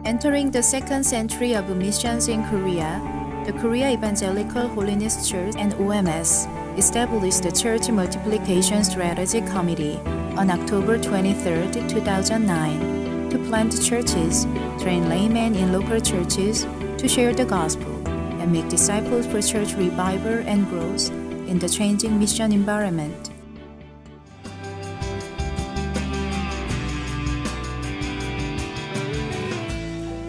Entering the second century of missions in Korea, the Korea Evangelical Holiness Church and OMS established the Church Multiplication Strategy Committee on October 23, 2009, to plant churches, train laymen in local churches to share the gospel, and make disciples for church revival and growth in the changing mission environment.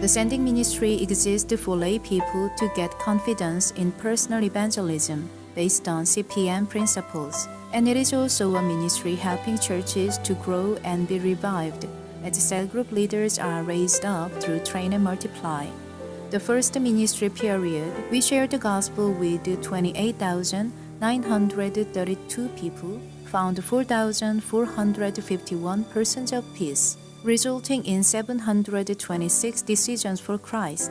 The sending ministry exists for lay people to get confidence in personal evangelism based on CPM principles, and it is also a ministry helping churches to grow and be revived as cell group leaders are raised up through Train and Multiply. The first ministry period, we shared the gospel with 28,932 people, found 4,451 persons of peace, resulting in 726 decisions for Christ.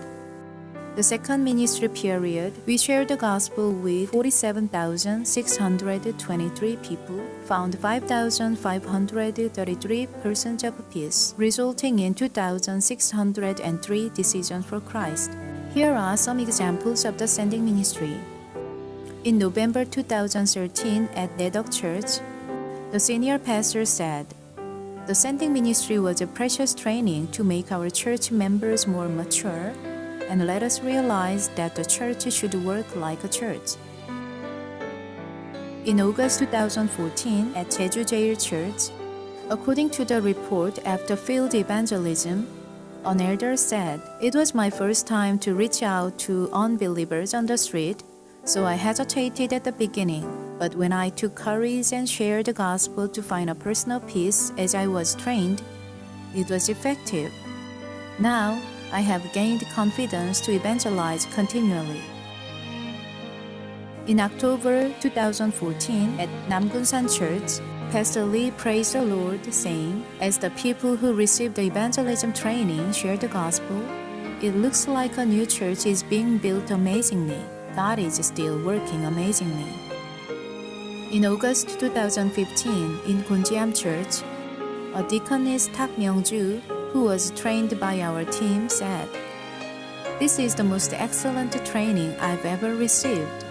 The second ministry period, we shared the gospel with 47,623 people, found 5,533 persons of peace, resulting in 2,603 decisions for Christ. Here are some examples of the sending ministry. In November 2013 at Nedok Church, the senior pastor said, "The sending ministry was a precious training to make our church members more mature and let us realize that the church should work like a church." In August 2014 at Jeju Jail Church, according to the report after field evangelism, an elder said, "It was my first time to reach out to unbelievers on the street, so I hesitated at the beginning. But when I took courage and shared the gospel to find a personal peace as I was trained, it was effective. Now, I have gained confidence to evangelize continually." In October 2014 at Namgunsan Church, Pastor Lee praised the Lord, saying, "As the people who received the evangelism training share the gospel, it looks like a new church is being built amazingly. God is still working amazingly." In August 2015 in Gonjiam Church, a deaconess Tak Myung-ju, who was trained by our team, said, "This is the most excellent training I've ever received.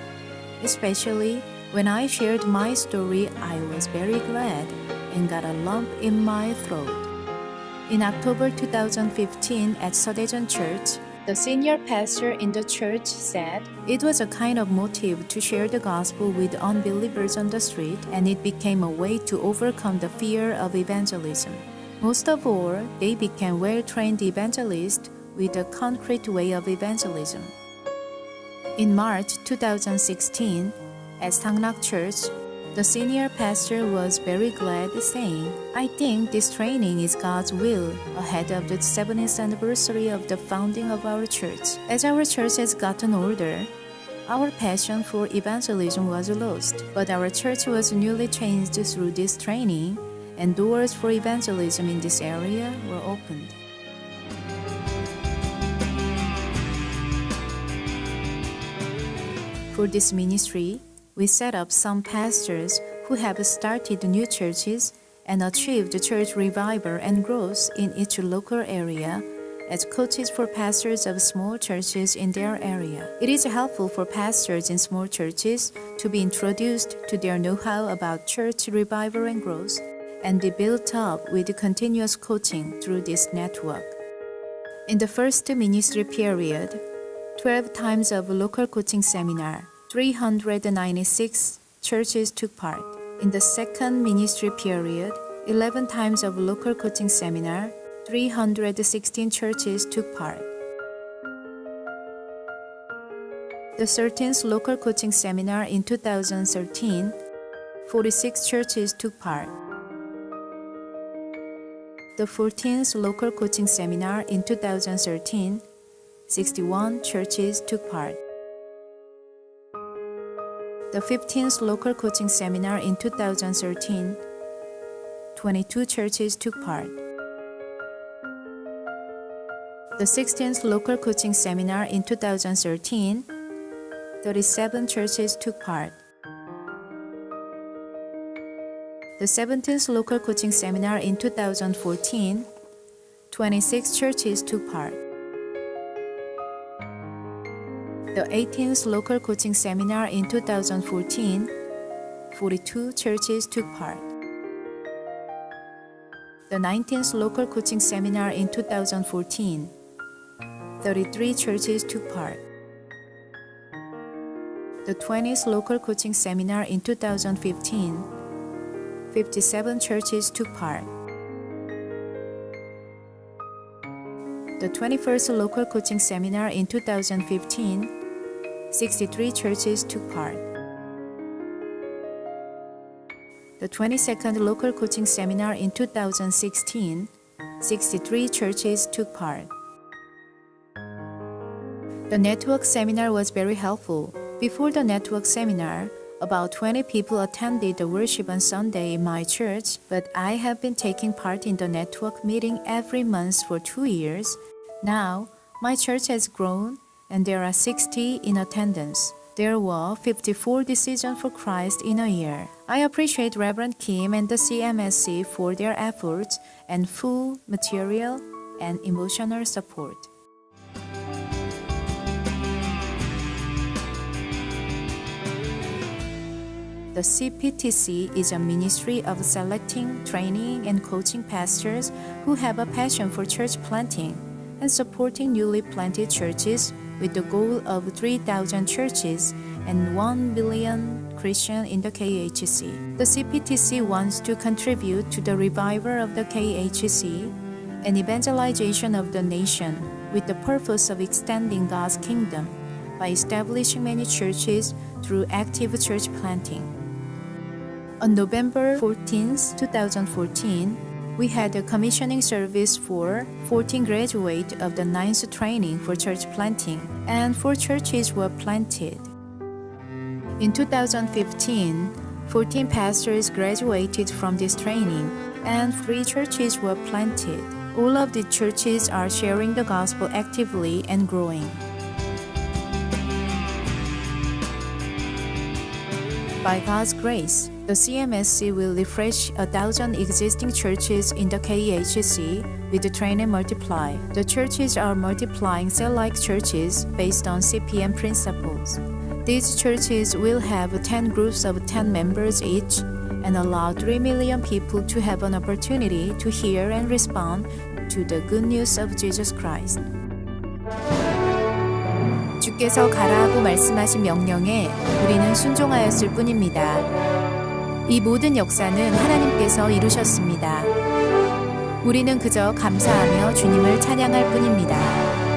Especially when I shared my story, I was very glad and got a lump in my throat." In October 2015 at Seodaejeon Church, the senior pastor in the church said, "It was a kind of motive to share the gospel with unbelievers on the street, and it became a way to overcome the fear of evangelism. Most of all, they became well-trained evangelists with a concrete way of evangelism." In March 2016, at Sangnak Church, the senior pastor was very glad, saying, "I think this training is God's will ahead of the 70th anniversary of the founding of our church. As our church has gotten older, our passion for evangelism was lost, but our church was newly changed through this training, and doors for evangelism in this area were opened." For this ministry, we set up some pastors who have started new churches and achieved church revival and growth in each local area as coaches for pastors of small churches in their area. It is helpful for pastors in small churches to be introduced to their know-how about church revival and growth and be built up with continuous coaching through this network. In the first ministry period, 12 times of local coaching seminar, 396 churches took part. In the second ministry period, 11 times of local coaching seminar, 316 churches took part. The 13th local coaching seminar in 2013, 46 churches took part. The 14th local coaching seminar in 2013, 61 churches took part. The 15th local coaching seminar in 2013, 22 churches took part. The 16th local coaching seminar in 2013, 37 churches took part. The 17th local coaching seminar in 2014, 26 churches took part. The 18th local coaching seminar in 2014, 42 churches took part. The 19th local coaching seminar in 2014, 33 churches took part. The 20th local coaching seminar in 2015, 57 churches took part. The 21st local coaching seminar in 2015, 63 churches took part. The 22nd local coaching seminar in 2016, 63 churches took part. The network seminar was very helpful. Before the network seminar, about 20 people attended the worship on Sunday in my church, but I have been taking part in the network meeting every month for 2 years. Now, my church has grown and there are 60 in attendance. There were 54 decisions for Christ in a year. I appreciate Reverend Kim and the CMSC for their efforts and full material and emotional support. The CPTC is a ministry of selecting, training, and coaching pastors who have a passion for church planting and supporting newly planted churches with the goal of 3,000 churches and 1 billion Christians in the KHC. The CPTC wants to contribute to the revival of the KHC and evangelization of the nation with the purpose of extending God's kingdom by establishing many churches through active church planting. On November 14, 2014, we had a commissioning service for 14 graduates of the 9th training for church planting, and 4 churches were planted. In 2015, 14 pastors graduated from this training, and 3 churches were planted. All of the churches are sharing the gospel actively and growing. By God's grace, the CMSC will refresh 1,000 existing churches in the KHC with the train and multiply. The churches are multiplying cell-like churches based on CPM principles. These churches will have 10 groups of 10 members each and allow 3 million people to have an opportunity to hear and respond to the good news of Jesus Christ. 주께서 가라고 말씀하신 명령에 우리는 순종하였을 뿐입니다. 이 모든 역사는 하나님께서 이루셨습니다. 우리는 그저 감사하며 주님을 찬양할 뿐입니다.